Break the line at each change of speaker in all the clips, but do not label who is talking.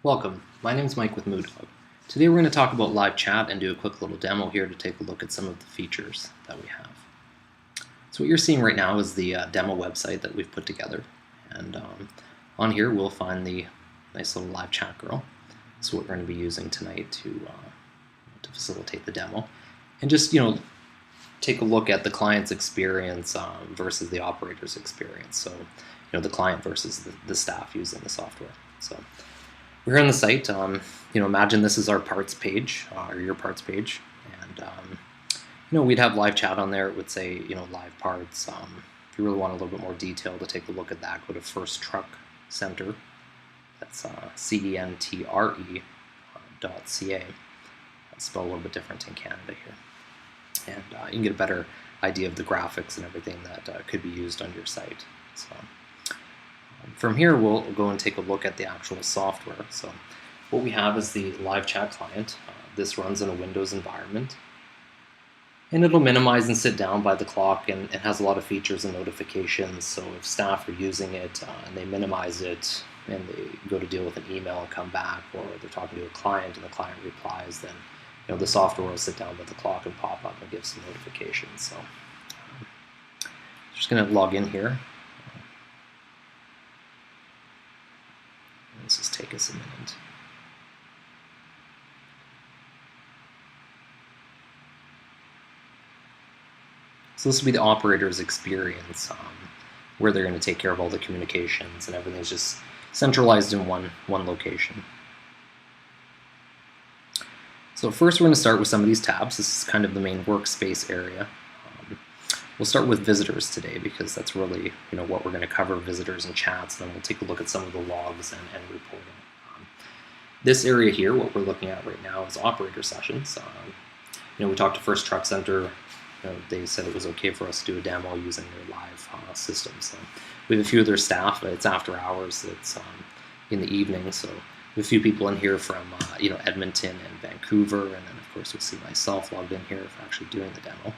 Welcome, my name is Mike with Moodog. Today we're going to talk about live chat and do a quick little demo here to take a look at some of the features that we have. So what you're seeing right now is the demo website that we've put together, and on here we'll find the nice little live chat girl. That's what we're going to be using tonight to facilitate the demo, and just take a look at the client's experience versus the operator's experience. So the client versus the staff using the software. So we're on the site. Imagine this is our parts page, or your parts page, and we'd have live chat on there. It would say live parts. If you really want a little bit more detail to take a look at that, go to First Truck Center. That's CENTRE.ca. That's spelled a little bit different in Canada here, and you can get a better idea of the graphics and everything that could be used on your site. So from here, we'll go and take a look at the actual software. So what we have is the live chat client. This runs in a Windows environment, and it'll minimize and sit down by the clock, and it has a lot of features and notifications. So if staff are using it and they minimize it and they go to deal with an email and come back, or they're talking to a client and the client replies, then the software will sit down by the clock and pop up and give some notifications. So just going to log in here. Let's just take us a minute. So this will be the operator's experience, where they're going to take care of all the communications, and everything's just centralized in one location. So first we're going to start with some of these tabs. This is kind of the main workspace area. We'll start with visitors today because that's really what we're going to cover, visitors and chats, and then we'll take a look at some of the logs and reporting. This area here, what we're looking at right now, is operator sessions. We talked to First Truck Center. They said it was okay for us to do a demo using their live system. So we have a few of their staff. It's after hours. It's in the evening. So we have a few people in here from Edmonton and Vancouver, and then of course you'll see myself logged in here for actually doing the demo.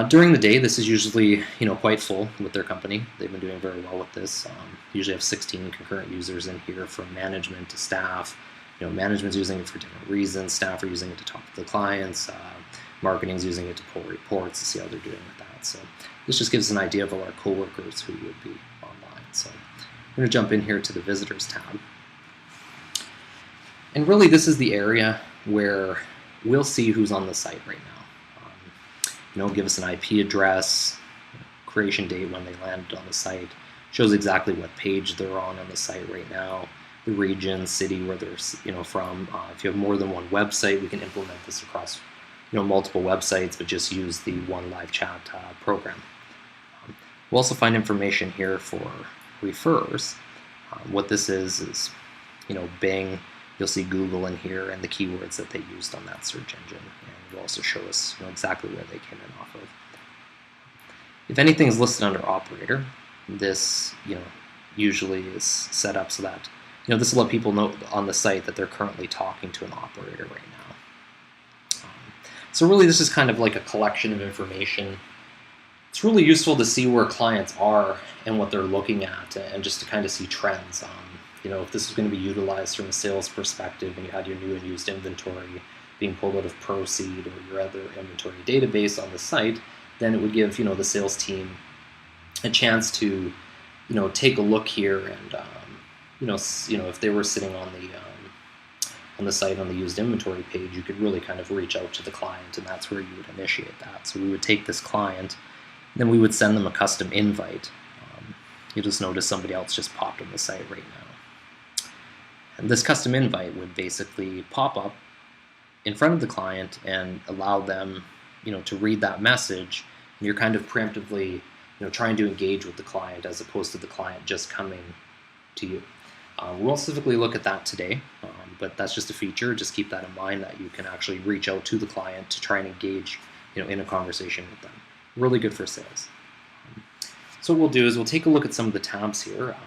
During the day, this is usually quite full with their company. They've been doing very well with this. Usually have 16 concurrent users in here, from management to staff. Management's using it for different reasons. Staff are using it to talk to the clients. Marketing's using it to pull reports to see how they're doing with that. So this just gives us an idea of our coworkers who would be online. So we're going to jump in here to the visitors tab. And really this is the area where we'll see who's on the site right now. Give us an IP address, creation date when they landed on the site, shows exactly what page they're on the site right now, the region, city where they're from. If you have more than one website, we can implement this across multiple websites, but just use the one live chat program. We'll also find information here for referrers. What this is Bing. You'll see Google in here and the keywords that they used on that search engine, and it'll also show us exactly where they came in off of. If anything is listed under operator, this usually is set up so that this will let people know on the site that they're currently talking to an operator right now. So really this is kind of like a collection of information. It's really useful to see where clients are and what they're looking at, and just to kind of see trends. If this is going to be utilized from a sales perspective, and you had your new and used inventory being pulled out of Proceed or your other inventory database on the site, then it would give the sales team a chance to take a look here, and if they were sitting on the site on the used inventory page, you could really kind of reach out to the client, and that's where you would initiate that. So we would take this client, then we would send them a custom invite. You'll just notice somebody else just popped on the site right now. And this custom invite would basically pop up in front of the client and allow them, to read that message. And you're kind of preemptively, trying to engage with the client as opposed to the client just coming to you. We'll specifically look at that today, but that's just a feature. Just keep that in mind, that you can actually reach out to the client to try and engage, in a conversation with them. Really good for sales. So what we'll do is we'll take a look at some of the tabs here.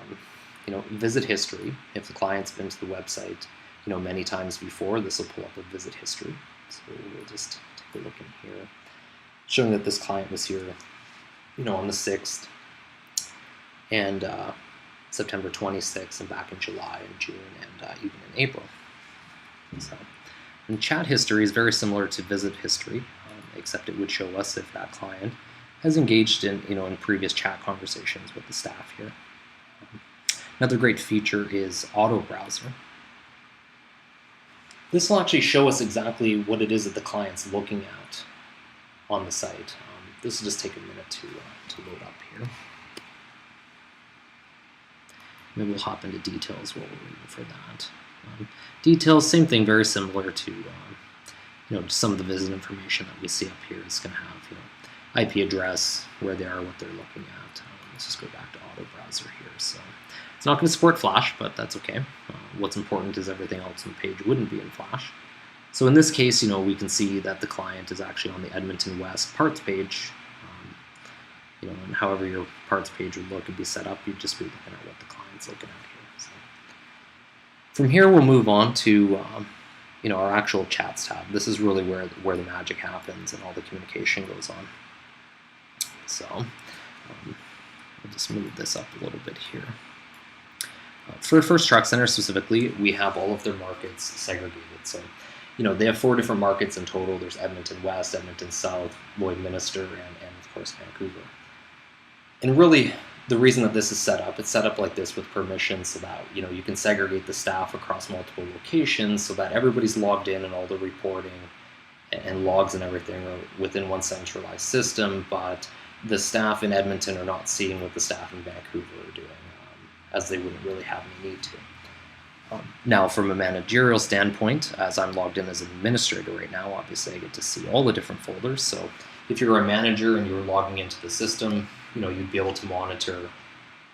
Visit history. If the client's been to the website, many times before, this will pull up a visit history. So we'll just take a look in here, showing that this client was here, on the 6th, and September 26th, and back in July and June, and even in April. So, and chat history is very similar to visit history, except it would show us if that client has engaged in in previous chat conversations with the staff here. Another great feature is auto browser. This will actually show us exactly what it is that the client's looking at on the site. This will just take a minute to load up here. Maybe we'll hop into details while we're waiting for that. Details, same thing, very similar to some of the visit information that we see up here. It's going to have IP address, where they are, what they're looking at. Let's just go back to auto browser here. So it's not going to support Flash, but that's okay. What's important is everything else on the page wouldn't be in Flash. So in this case, we can see that the client is actually on the Edmonton West parts page. And however your parts page would look and be set up, you'd just be looking at what the client's looking at here. So from here, we'll move on to our actual chats tab. This is really where the magic happens and all the communication goes on. So we'll just move this up a little bit here. For First Truck Center specifically, we have all of their markets segregated. So they have 4 different markets in total. There's Edmonton West, Edmonton South, Lloydminster, and of course Vancouver. And really, the reason that this is set up, it's set up like this with permission so that you can segregate the staff across multiple locations so that everybody's logged in and all the reporting and logs and everything are within one centralized system, but the staff in Edmonton are not seeing what the staff in Vancouver are doing, as they wouldn't really have any need to. Now, from a managerial standpoint, as I'm logged in as an administrator right now, obviously I get to see all the different folders. So if you're a manager and you're logging into the system, you'd be able to monitor,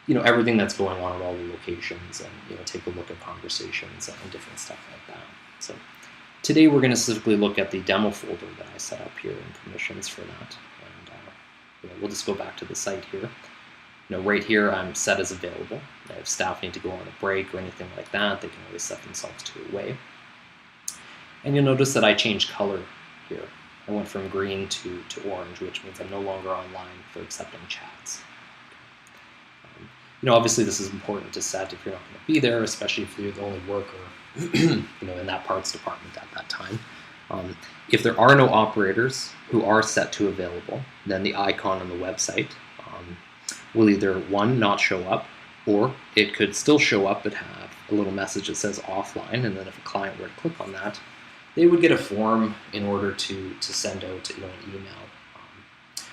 everything that's going on at all the locations and, take a look at conversations and different stuff like that. So today we're going to specifically look at the demo folder that I set up here and permissions for that. And we'll just go back to the site here. Right here I'm set as available. If staff need to go on a break or anything like that, they can always set themselves to away. And you'll notice that I changed color here. I went from green to orange, which means I'm no longer online for accepting chats. Obviously this is important to set if you're not going to be there, especially if you're the only worker in that parts department at that time. If there are no operators who are set to available, then the icon on the website will either, one, not show up, or it could still show up but have a little message that says offline, and then if a client were to click on that, they would get a form in order to send out an email.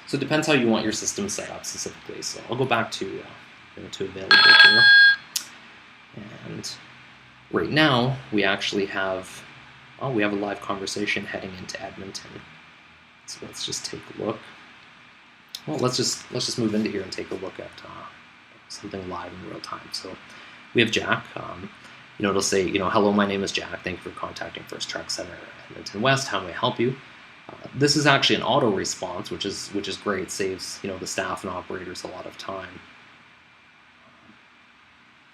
So it depends how you want your system set up specifically. So I'll go back to available here. And right now we actually have a live conversation heading into Edmonton. So let's just take a look. Well, let's just move into here and take a look at something live in real time. So we have Jack. It'll say, hello, my name is Jack. Thank you for contacting First Truck Center Edmonton West. How may I help you? This is actually an auto response, which is great. Saves the staff and operators a lot of time.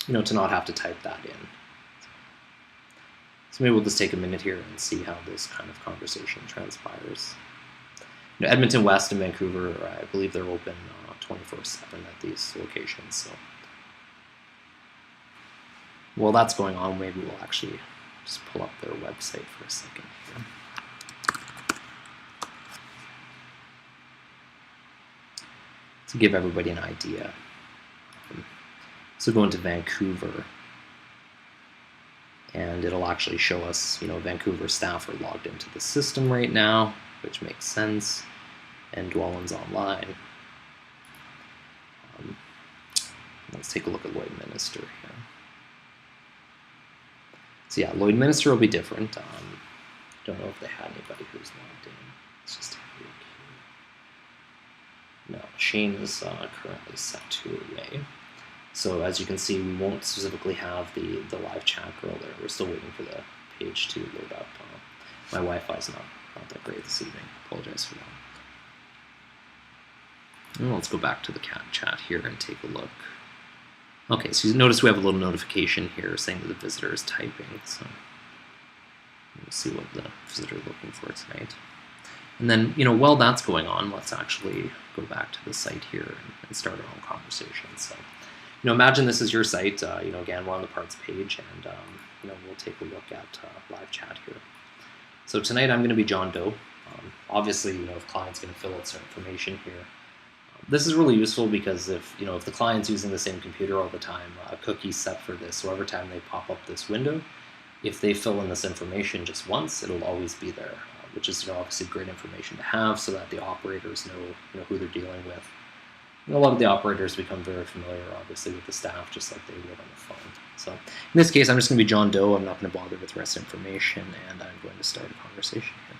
To not have to type that in. So maybe we'll just take a minute here and see how this kind of conversation transpires. Edmonton West and Vancouver, I believe they're open 24/7 at these locations. So while that's going on, maybe we'll actually just pull up their website for a second here. To give everybody an idea. So go into Vancouver, and it'll actually show us, Vancouver staff are logged into the system right now, which makes sense, and Dwellin's online. Let's take a look at Lloydminster here. So yeah, Lloydminster will be different. Don't know if they had anybody who's logged in. Let's just take a look here. No, Shane is currently set to away. So as you can see, we won't specifically have the live chat girl there. We're still waiting for the page to load up. My Wi-Fi's not that great this evening. Apologize for that. And let's go back to the cat chat here and take a look. Okay, so you notice we have a little notification here saying that the visitor is typing. So we'll see what the visitor is looking for tonight. And then, while that's going on, let's actually go back to the site here and start our own conversation. So imagine this is your site. Again, we're on the parts page, and we'll take a look at live chat here. So tonight I'm going to be John Doe. Obviously, if client's going to fill out some information here, this is really useful because if the client's using the same computer all the time, a cookie's set for this. So every time they pop up this window, if they fill in this information just once, it'll always be there, which is obviously great information to have so that the operators know who they're dealing with. And a lot of the operators become very familiar, obviously, with the staff, just like they would on the phone. So in this case, I'm just going to be John Doe. I'm not going to bother with the rest of information, and I'm going to start a conversation here.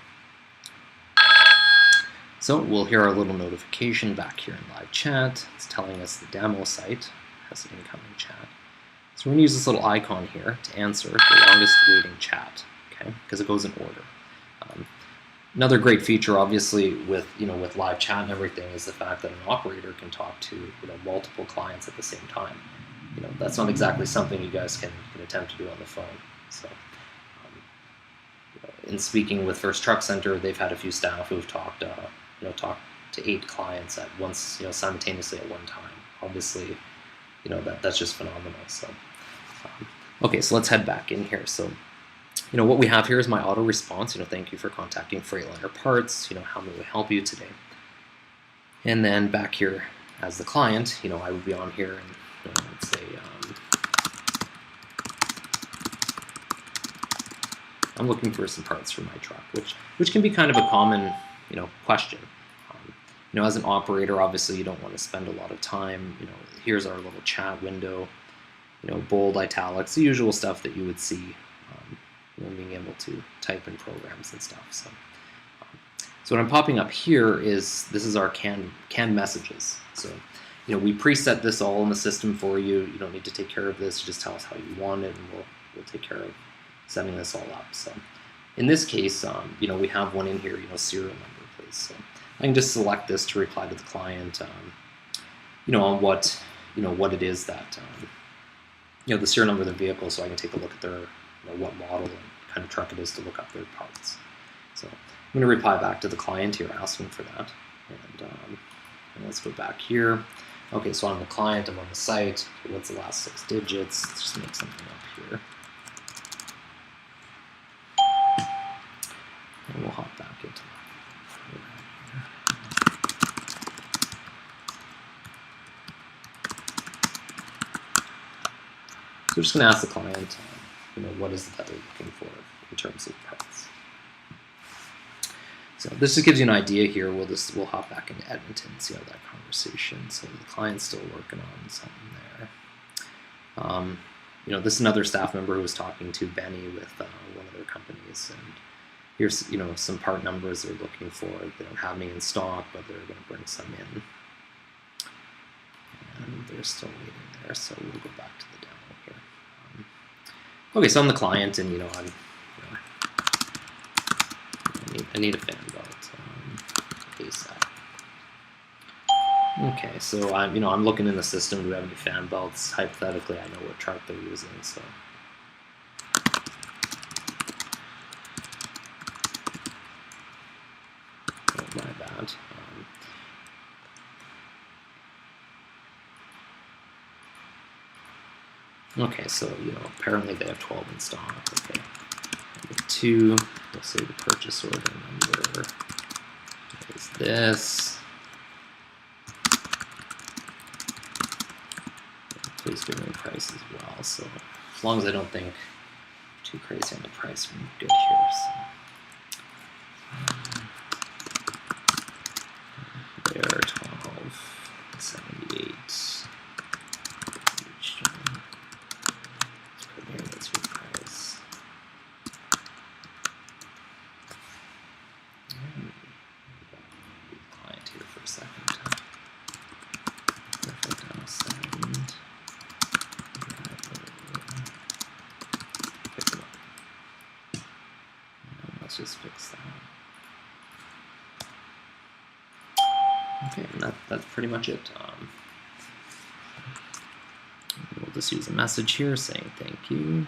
So we'll hear our little notification back here in live chat. It's telling us the demo site has an incoming chat. So we're going to use this little icon here to answer the longest waiting chat, okay? Because it goes in order. Another great feature, obviously, with live chat and everything, is the fact that an operator can talk to multiple clients at the same time. That's not exactly something you guys can attempt to do on the phone. So, in speaking with First Truck Center, they've had a few staff who've talked to 8 clients at once, simultaneously at one time. Obviously, that's just phenomenal. So, okay, so let's head back in here. So, what we have here is my auto response. Thank you for contacting Freightliner Parts. How may we help you today? And then back here as the client, I would be on here and let's say I'm looking for some parts for my truck, which can be kind of a common question. As an operator, obviously you don't want to spend a lot of time. Here's our little chat window. Bold, italics, the usual stuff that you would see. Being able to type in programs and stuff. So what I'm popping up here is this is our canned messages. So we preset this all in the system for you. You don't need to take care of this. You just tell us how you want it, and we'll take care of setting this all up. So in this case, we have one in here. Serial number, please. So I can just select this to reply to the client. On what it is that the serial number of the vehicle, so I can take a look at their what model and kind of truck it is to look up their parts. So I'm going to reply back to the client here asking for that. And let's go back here. Okay, so I'm the client, I'm on the site. Okay, what's the last 6 digits? Let's just make something up here. And we'll hop back into So we're just going to ask the client, what is it that they're looking for in terms of parts. So this just gives you an idea here. We'll hop back into Edmonton and see how that conversation. So the client's still working on something there. This is another staff member who was talking to Benny with one of their companies, and here's some part numbers they're looking for. They don't have any in stock, but they're going to bring some in, and they're still waiting there. So we'll go back to the demo here. Okay, so I'm the client, and I need a fan belt ASAP. Okay, so I'm looking in the system. Do we have any fan belts? Hypothetically, I know what truck they're using, so. Oh, my bad. Okay, so apparently they have 12 in stock. Okay, number 2. We'll say the purchase order number is this. Please give me a price as well. So as long as I don't think too crazy on the price, we're good here. So they are 12.78. Just fix that. Okay, and that's pretty much it. We'll just use a message here saying thank you. I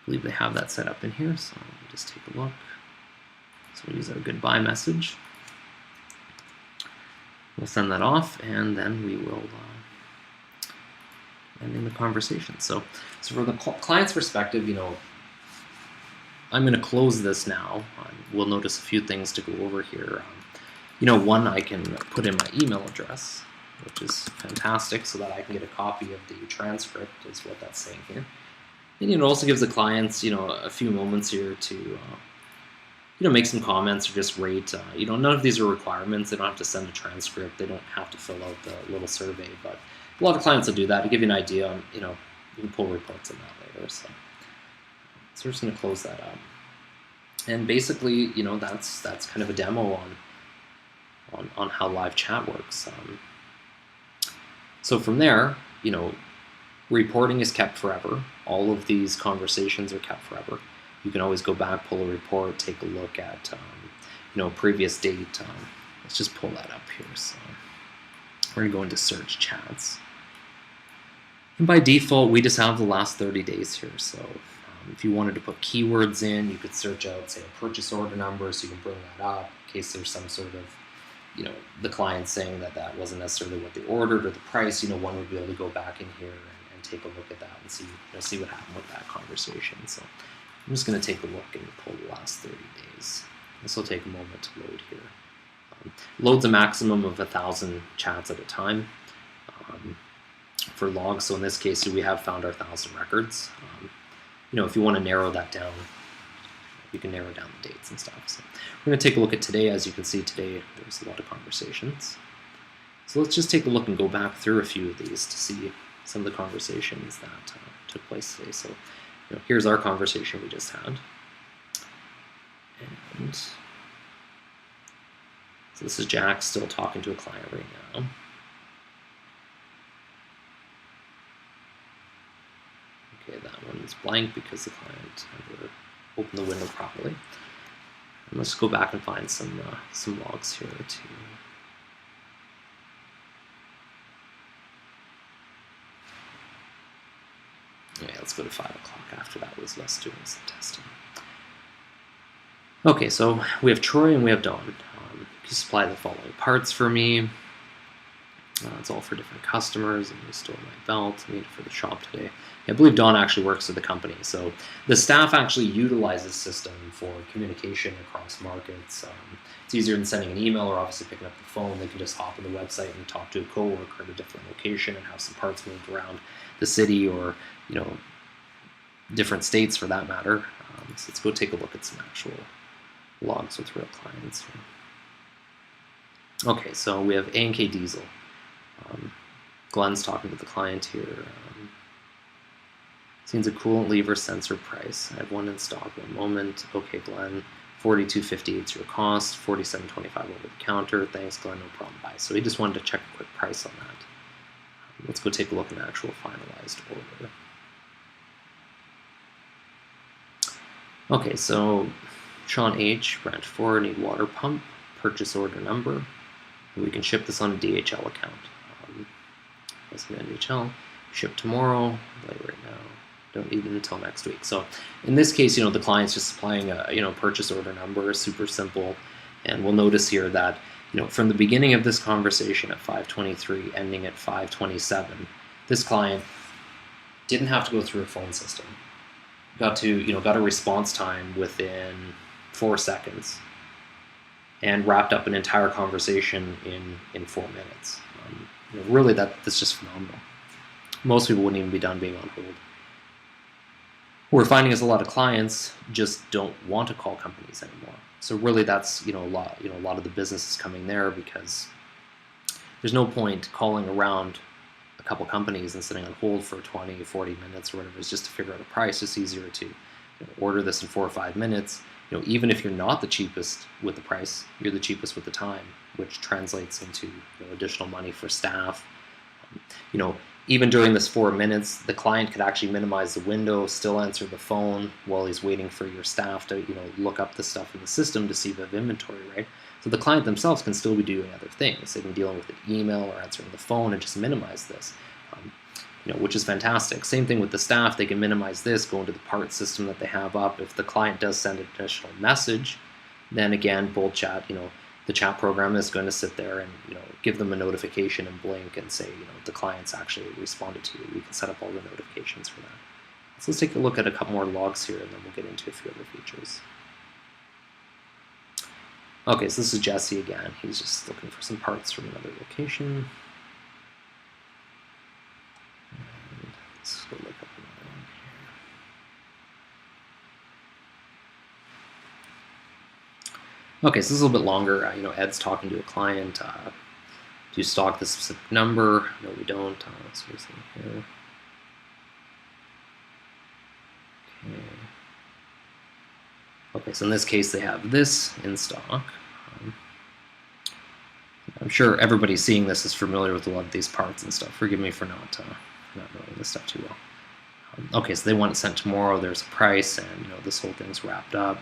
believe they have that set up in here, so we'll just take a look. So we'll use our goodbye message. We'll send that off, and then we will ending the conversation. So from the client's perspective, I'm going to close this now. We'll notice a few things to go over here. One, I can put in my email address, which is fantastic, so that I can get a copy of the transcript, is what that's saying here. And it also gives the clients, a few moments here to, make some comments or just rate. None of these are requirements. They don't have to send a transcript. They don't have to fill out the little survey. But a lot of clients will do that to give you an idea. On, you can pull reports on that later. So we're just going to close that up. And basically, that's kind of a demo on how live chat works. So from there, reporting is kept forever. All of these conversations are kept forever. You can always go back, pull a report, take a look at, previous date. Let's just pull that up here. So we're gonna go into search chats. And by default, we just have the last 30 days here. So if you wanted to put keywords in, you could search out, say, a purchase order number, so you can bring that up in case there's some sort of, the client saying that wasn't necessarily what they ordered or the price. One would be able to go back in here and take a look at that and see what happened with that conversation. So I'm just going to take a look and pull the last 30 days. This will take a moment to load here. Loads a maximum of 1,000 chats at a time for logs. So in this case, we have found our 1,000 records. If you want to narrow that down, you can narrow down the dates and stuff. So we're going to take a look at today. As you can see today, there's a lot of conversations. So let's just take a look and go back through a few of these to see some of the conversations that took place today. So here's our conversation we just had. And so this is Jack still talking to a client right now. Okay, that one's blank because the client never opened the window properly. And let's go back and find some logs here too. Okay, let's go to 5 o'clock. After that was us doing some testing. Okay, so we have Troy and we have Dawn. You supply the following parts for me. It's all for different customers. I'm going to store my belt. I need it for the shop today. I believe Dawn actually works at the company. So the staff actually utilizes this system for communication across markets. It's easier than sending an email or obviously picking up the phone. They can just hop on the website and talk to a coworker at a different location and have some parts moved around the city or, different states for that matter. So let's go take a look at some actual logs with real clients here. Okay, so we have A&K Diesel. Glenn's talking to the client here. Seems a coolant lever sensor price. I have one in stock. One moment. Okay, Glenn. $42.58 is your cost. $47.25 over the counter. Thanks, Glenn. No problem. Bye. So he just wanted to check a quick price on that. Let's go take a look at an actual finalized order. Okay, so Sean H. Branch 4, need water pump. Purchase order number. And we can ship this on a DHL account. Let's go to DHL. Ship tomorrow. Like right now. Don't need it until next week. So in this case, the client's just supplying a purchase order number, super simple. And we'll notice here that, from the beginning of this conversation at 5:23, ending at 5:27, this client didn't have to go through a phone system. Got a response time within 4 seconds and wrapped up an entire conversation in 4 minutes. Really, that's just phenomenal. Most people wouldn't even be done being on hold. What we're finding is a lot of clients just don't want to call companies anymore. So really, that's a lot of the business is coming there because there's no point calling around a couple companies and sitting on hold for 20, 40 minutes or whatever. It's just to figure out a price. It's easier to order this in 4 or 5 minutes. Even if you're not the cheapest with the price, you're the cheapest with the time, which translates into additional money for staff. Even during this 4 minutes, the client could actually minimize the window, still answer the phone while he's waiting for your staff to, look up the stuff in the system to see if they have inventory, right? So the client themselves can still be doing other things. They've been dealing with an email or answering the phone and just minimize this, which is fantastic. Same thing with the staff. They can minimize this, go into the part system that they have up. If the client does send an additional message, then again, bold chat, the chat program is going to sit there and give them a notification and blink and say the client's actually responded to you. We can set up all the notifications for that. So let's take a look at a couple more logs here, and then we'll get into a few other features. Okay, so this is Jesse again. He's just looking for some parts from another location. And let's go look up another one here. Okay, so this is a little bit longer. Ed's talking to a client. Do you stock the specific number? No, we don't. So we're seeing here. Okay, so in this case, they have this in stock. I'm sure everybody seeing this is familiar with a lot of these parts and stuff. Forgive me for not knowing this stuff too well. Okay, so they want it sent tomorrow. There's a price, and this whole thing's wrapped up.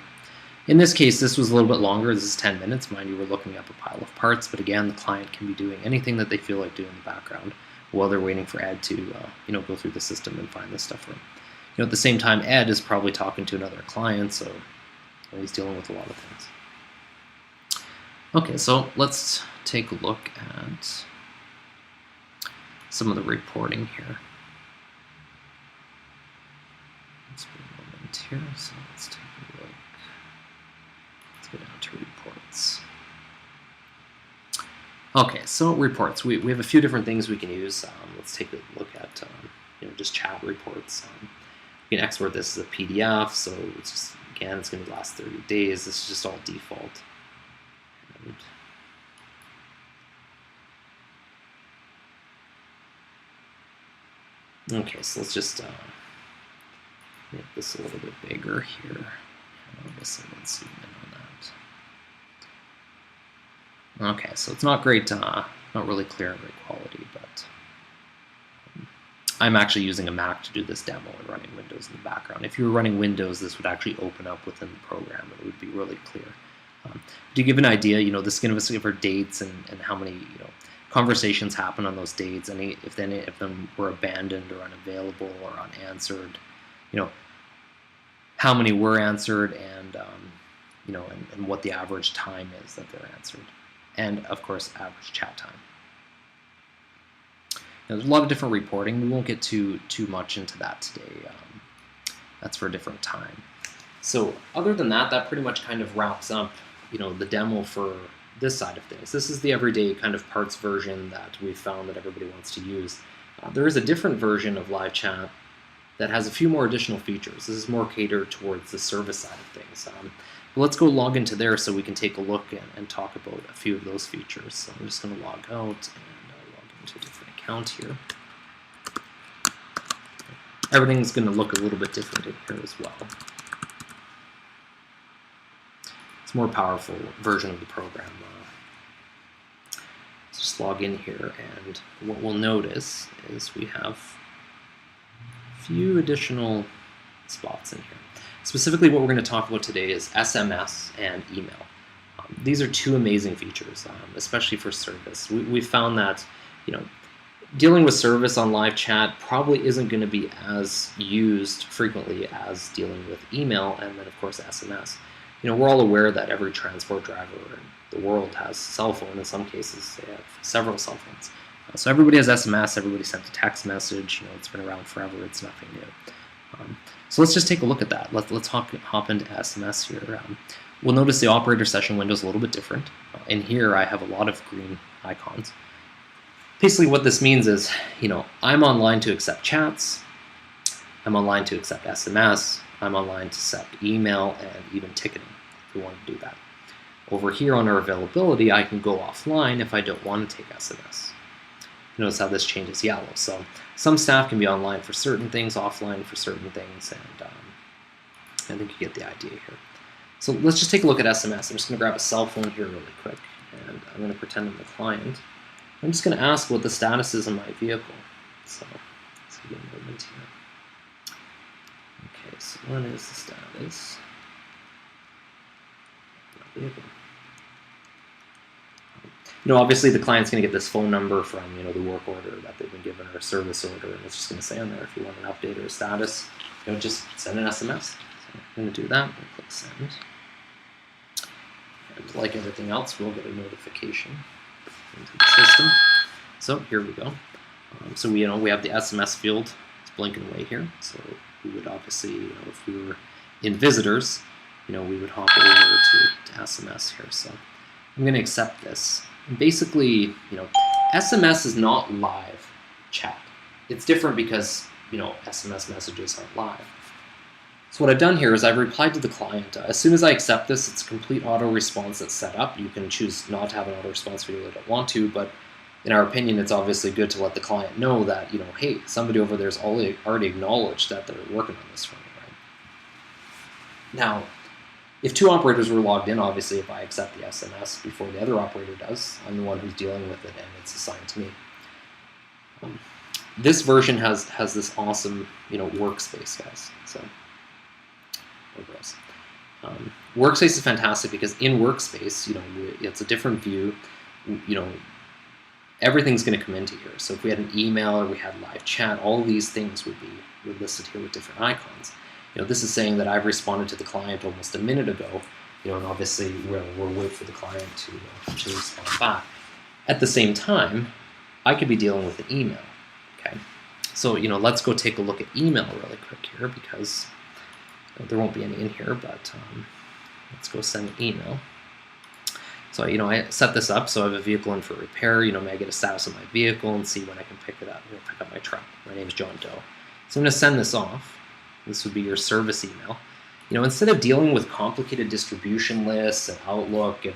In this case, this was a little bit longer. This is 10 minutes. Mind you, we're looking up a pile of parts, but again, the client can be doing anything that they feel like doing in the background while they're waiting for Ed to go through the system and find this stuff for them. At the same time, Ed is probably talking to another client, so he's dealing with a lot of things. Okay, so let's take a look at some of the reporting here. Let's put a moment here, so let's take a look. Let's go down to reports. Okay, so reports. We have a few different things we can use. Let's take a look at just chat reports. You can export this as a PDF, so it's just, again, it's going to last 30 days. This is just all default. Okay, so let's just make this a little bit bigger here. Let's zoom in on that. Okay, so it's not great, not really clear and great quality, but I'm actually using a Mac to do this demo and running Windows in the background. If you were running Windows, this would actually open up within the program and it would be really clear. To give an idea, this is going to give our dates and how many conversations happen on those dates, and if any of them were abandoned or unavailable or unanswered, how many were answered, and and what the average time is that they're answered, and of course average chat time. There's a lot of different reporting. We won't get too much into that today. That's for a different time. So other than that, that pretty much kind of wraps up the demo for this side of things. This is the everyday kind of parts version that we've found that everybody wants to use. There is a different version of live chat that has a few more additional features. This is more catered towards the service side of things. But let's go log into there so we can take a look and talk about a few of those features. So I'm just going to log out and log into a different account here. Everything's going to look a little bit different in here as well. It's a more powerful version of the program. Let's just log in here, and what we'll notice is we have a few additional spots in here. Specifically, what we're going to talk about today is SMS and email. These are two amazing features, especially for service. We found that dealing with service on live chat probably isn't going to be as used frequently as dealing with email and then, of course, SMS. We're all aware that every transport driver in the world has a cell phone. In some cases, they have several cell phones. So everybody has SMS. Everybody sent a text message. It's been around forever. It's nothing new. So let's just take a look at that. Let's hop into SMS here. We'll notice the operator session window is a little bit different. In here, I have a lot of green icons. Basically, what this means is, I'm online to accept chats. I'm online to accept SMS. I'm online to accept email and even ticketing if we want to do that. Over here on our availability, I can go offline if I don't want to take SMS. Notice how this changes yellow. So some staff can be online for certain things, offline for certain things, and I think you get the idea here. So let's just take a look at SMS. I'm just going to grab a cell phone here really quick, and I'm going to pretend I'm the client. I'm just going to ask what the status is on my vehicle. So let's give it a moment here. Okay, so what is the status? My vehicle. Obviously the client's going to get this phone number from, the work order that they've been given or a service order, and it's just going to say on there if you want an update or a status, just send an SMS. So I'm going to do that. I'm going to click send. And like everything else, we'll get a notification into the system. So here we go. So we have the SMS field. It's blinking away here. So we would obviously, if we were in visitors, we would hop over to SMS here. So I'm going to accept this. And basically, SMS is not live chat. It's different because, SMS messages aren't live. So what I've done here is I've replied to the client. As soon as I accept this, it's a complete auto response that's set up. You can choose not to have an auto response if you really don't want to, but in our opinion, it's obviously good to let the client know that, hey, somebody over there's already acknowledged that they're working on this for me, right? Now, if two operators were logged in, obviously if I accept the SMS before the other operator does, I'm the one who's dealing with it and it's assigned to me. This version has this awesome, workspace, guys. So, workspace is fantastic because in workspace, it's a different view. Everything's going to come into here. So if we had an email or we had live chat, all these things would be listed here with different icons. This is saying that I've responded to the client almost a minute ago, and obviously we'll wait for the client to respond back. At the same time, I could be dealing with an email. Okay, so let's go take a look at email really quick here because there won't be any in here, but let's go send an email. So I set this up so I have a vehicle in for repair. May I get a status of my vehicle and see when I can pick it up? Pick up my truck. My name is John Doe. So I'm going to send this off. This would be your service email. Instead of dealing with complicated distribution lists and Outlook, and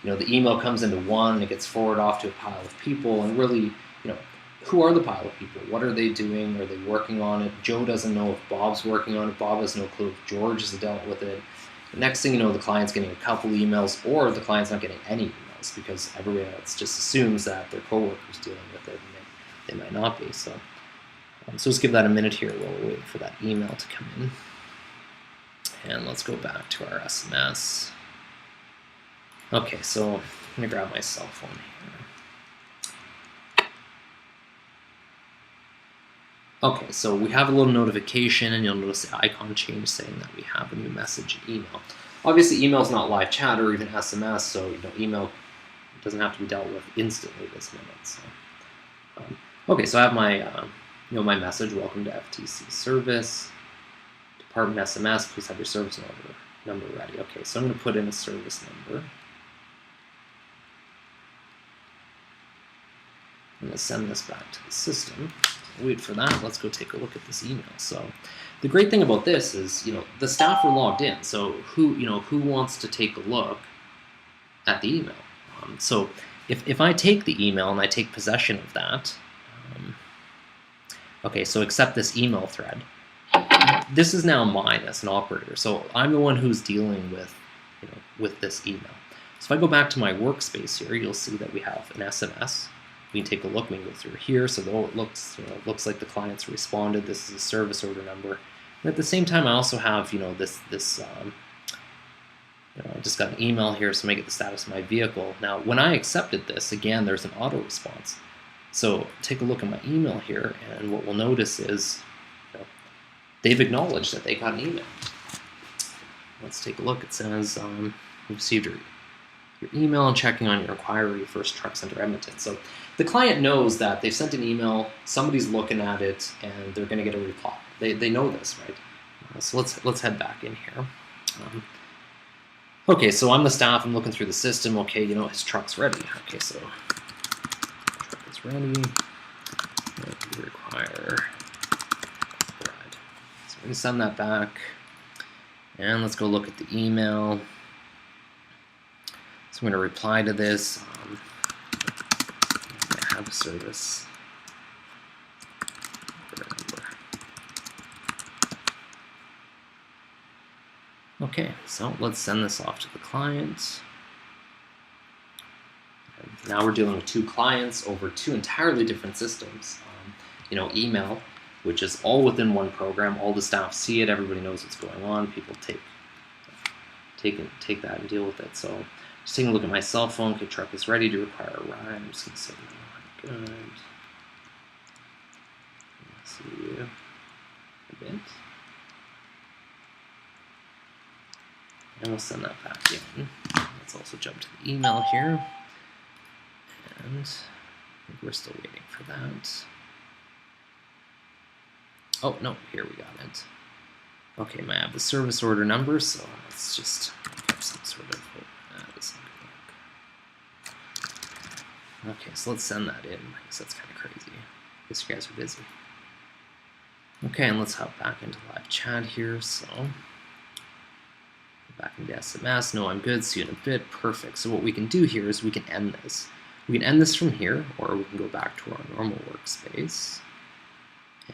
the email comes into one, and it gets forwarded off to a pile of people, and really, who are the pile of people? What are they doing? Are they working on it? Joe doesn't know if Bob's working on it. Bob has no clue if George has dealt with it. The next thing you know, the client's getting a couple emails, or the client's not getting any emails because everybody else just assumes that their coworker's dealing with it, and they might not be. So let's give that a minute here while we're waiting for that email to come in. And let's go back to our SMS. Okay, so I'm going to grab my cell phone here. Okay, so we have a little notification, and you'll notice the icon change saying that we have a new message in email. Obviously, email is not live chat or even SMS, so email doesn't have to be dealt with instantly this minute. So, okay, so I have my my message. Welcome to FTC service. Department SMS. Please have your service number ready. Okay, so I'm going to put in a service number. I'm going to send this back to the system. Wait for that. Let's go take a look at this email. So the great thing about this is, the staff are logged in. So who wants to take a look at the email? So if I take the email and I take possession of that, okay, so accept this email thread. This is now mine as an operator. So I'm the one who's dealing with, with this email. So if I go back to my workspace here, you'll see that we have an SMS. We can take a look. We can go through here. So though it looks, it looks like the client's responded. This is a service order number. And at the same time, I also have, this. I just got an email here, so I get the status of my vehicle. Now, when I accepted this, again, there's an auto response. So take a look at my email here, and what we'll notice is they've acknowledged that they got an email. Let's take a look. It says you received your email and checking on your inquiry, First Truck Center Edmonton. So the client knows that they've sent an email, somebody's looking at it, and they're going to get a reply. They know this, right? So let's head back in here. Okay, so I'm the staff. I'm looking through the system. Okay, his truck's ready. Okay, so truck is ready. We require ride. So we're going to send that back, and let's go look at the email. So I'm going to reply to this. I have a service. Okay, so let's send this off to the client. And now we're dealing with two clients over two entirely different systems. Email, which is all within one program. All the staff see it. Everybody knows what's going on. People take that and deal with it. So just taking a look at my cell phone. Okay, truck is ready to require a ride. I'm just going to say no. Good. Let's see a bit. And we'll send that back in. Let's also jump to the email here. And I think we're still waiting for that. Oh, no, here we got it. Okay, I have the service order number, so let's just make up some sort of, that doesn't work. Okay, so let's send that in. I guess that's kind of crazy. I guess you guys are busy. Okay, and let's hop back into live chat here, so. Back into SMS, no, I'm good, see you in a bit, perfect. So what we can do here is we can end this. We can end this from here, or we can go back to our normal workspace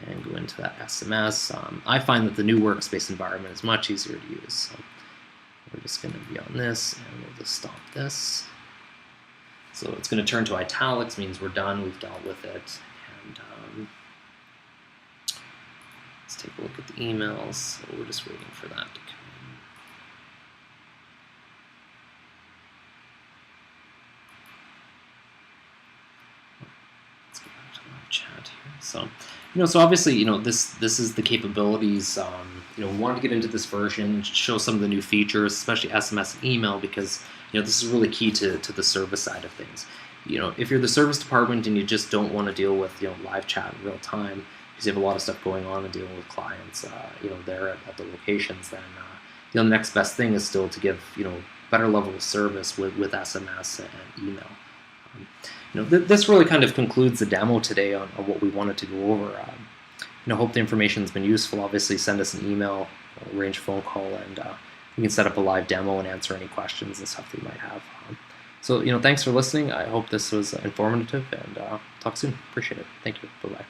and go into that SMS. I find that the new workspace environment is much easier to use. So we're just going to be on this, and we'll just stop this. So it's going to turn to italics, means we're done, we've dealt with it. And let's take a look at the emails. So we're just waiting for that to come in. Let's go back to live chat here. So, so obviously, this is the capabilities. We wanted to get into this version, show some of the new features, especially SMS and email, because this is really key to the service side of things. If you're the service department and you just don't want to deal with live chat in real time because you have a lot of stuff going on and dealing with clients, there at the locations, then the next best thing is still to give better level of service with SMS and email. This really kind of concludes the demo today on what we wanted to go over. Hope the information has been useful. Obviously, send us an email, arrange a phone call, and we can set up a live demo and answer any questions and stuff that you might have. So, thanks for listening. I hope this was informative, and talk soon. Appreciate it. Thank you. Bye-bye.